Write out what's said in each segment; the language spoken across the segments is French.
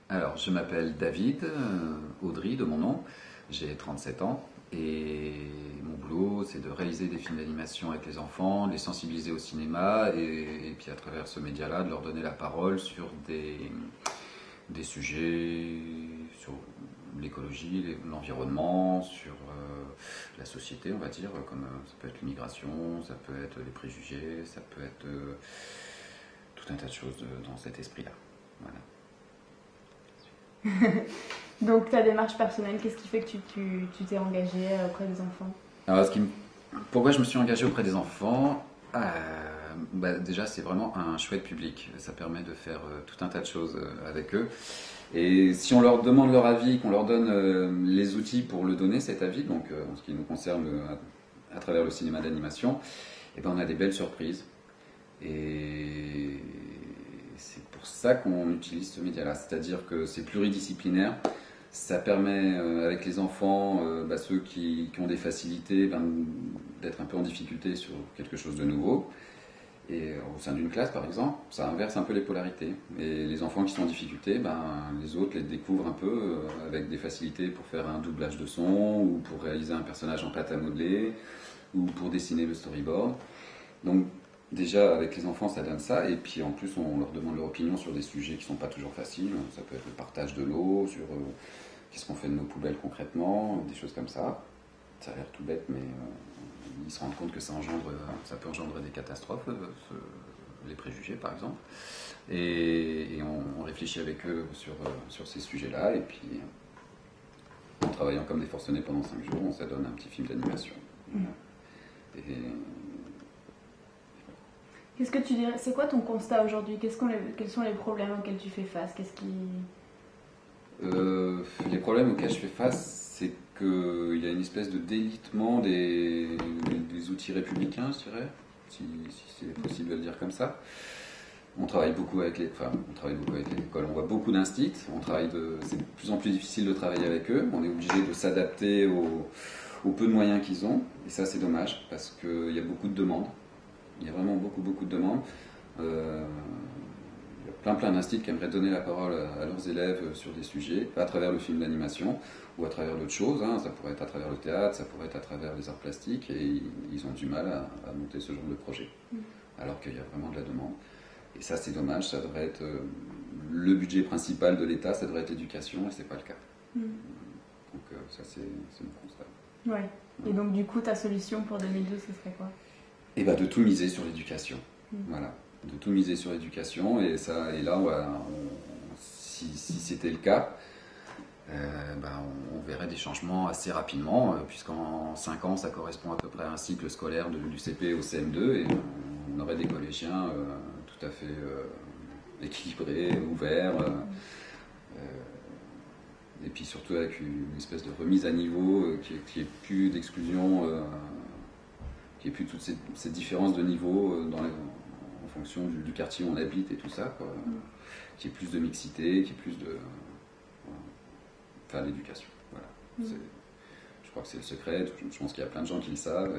Alors, je m'appelle David, Audry de mon nom, j'ai 37 ans et mon boulot c'est de réaliser des films d'animation avec les enfants, de les sensibiliser au cinéma et puis à travers ce média-là de leur donner la parole sur des sujets, sur l'écologie, l'environnement, sur la société on va dire, comme ça peut être l'immigration, ça peut être les préjugés, ça peut être tout un tas de choses dans cet esprit-là. Voilà. Donc ta démarche personnelle, qu'est-ce qui fait que tu t'es engagé auprès des enfants? Alors, pourquoi je me suis engagé auprès des enfants? Déjà, c'est vraiment un chouette public. Ça permet de faire tout un tas de choses avec eux. Et si on leur demande leur avis, qu'on leur donne les outils pour le donner, cet avis, donc en ce qui nous concerne à travers le cinéma d'animation, eh ben, on a des belles surprises. Et c'est pour ça qu'on utilise ce média-là. C'est-à-dire que c'est pluridisciplinaire. Ça permet avec les enfants, ceux qui ont des facilités, d'être un peu en difficulté sur quelque chose de nouveau. Et au sein d'une classe, par exemple, ça inverse un peu les polarités. Et les enfants qui sont en difficulté, les autres les découvrent un peu avec des facilités pour faire un doublage de son, ou pour réaliser un personnage en pâte à modeler, ou pour dessiner le storyboard. Donc déjà, avec les enfants, ça donne ça. Et puis en plus, on leur demande leur opinion sur des sujets qui ne sont pas toujours faciles. Ça peut être le partage de l'eau, sur qu'est-ce qu'on fait de nos poubelles concrètement, des choses comme ça. Ça a l'air tout bête, mais ils se rendent compte que ça peut engendrer des catastrophes, les préjugés par exemple. Et on réfléchit avec eux sur ces sujets-là. Et puis, en travaillant comme des forcenés pendant 5 jours, on s'adonne un petit film d'animation. Et Qu'est-ce que tu dirais, c'est quoi ton constat aujourd'hui? Quels sont les problèmes auxquels tu fais face? Les problèmes auxquels je fais face, c'est qu'il y a une espèce de délitement des outils républicains, je dirais, si c'est possible de le dire comme ça. On travaille beaucoup avec l'école, on voit beaucoup d'instits, c'est de plus en plus difficile de travailler avec eux, on est obligé de s'adapter aux peu de moyens qu'ils ont, et ça c'est dommage, parce qu'il y a beaucoup de demandes, il y a vraiment beaucoup de demandes. Il y a plein d'instits qui aimeraient donner la parole à leurs élèves sur des sujets, à travers le film d'animation ou à travers d'autres choses. Ça pourrait être à travers le théâtre, ça pourrait être à travers les arts plastiques, et ils ont du mal à monter ce genre de projet, alors qu'il y a vraiment de la demande. Et ça, c'est dommage, ça devrait être le budget principal de l'État, ça devrait être l'éducation, et c'est pas le cas. Donc ça, c'est mon constat. Ouais. Et donc du coup, ta solution pour 2012, ce serait quoi? Et de tout miser sur l'éducation. Voilà. De tout miser sur l'éducation, et là, si c'était le cas, on verrait des changements assez rapidement, puisqu'en 5 ans, ça correspond à peu près à un cycle scolaire du CP au CM2, et on aurait des collégiens tout à fait équilibrés, ouverts, et puis surtout avec une espèce de remise à niveau, qui est plus d'exclusion, qui est plus toutes ces différences de niveau en fonction du quartier où on habite et tout ça, quoi. Qui est plus de mixité, qui est plus de... l'éducation. Voilà. Je crois que c'est le secret, je pense qu'il y a plein de gens qui le savent,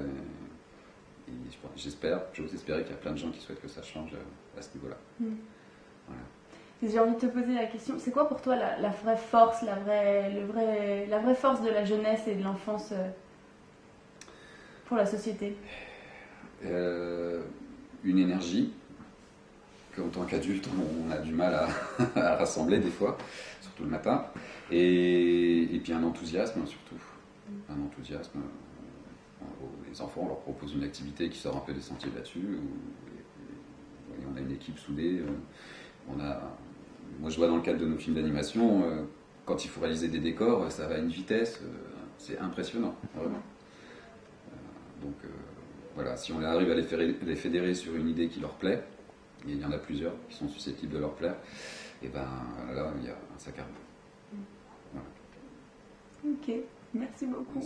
et j'ose espérer qu'il y a plein de gens qui souhaitent que ça change à ce niveau-là. Voilà. J'ai envie de te poser la question, c'est quoi pour toi la vraie force, la vraie force de la jeunesse et de l'enfance pour la société? Une énergie qu'en tant qu'adulte on a du mal à rassembler des fois, surtout le matin, et puis un enthousiasme surtout. Un enthousiasme. Les enfants, on leur propose une activité qui sort un peu des sentiers battus, et on a une équipe soudée. Moi je vois dans le cadre de nos films d'animation, quand il faut réaliser des décors, ça va à une vitesse, c'est impressionnant, vraiment. Donc voilà, si on arrive à les fédérer sur une idée qui leur plaît, et il y en a plusieurs qui sont susceptibles de leur plaire, et là il y a un sac à. Voilà. Ok, merci beaucoup.